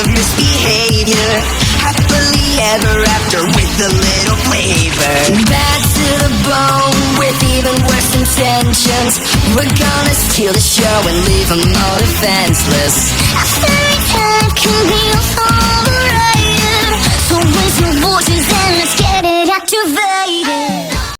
of misbehavior. Happily ever after with a little flavor. Bad to the bone with even worse intentions. We're gonna steal the show and leave them all defenseless. A fairy tale can be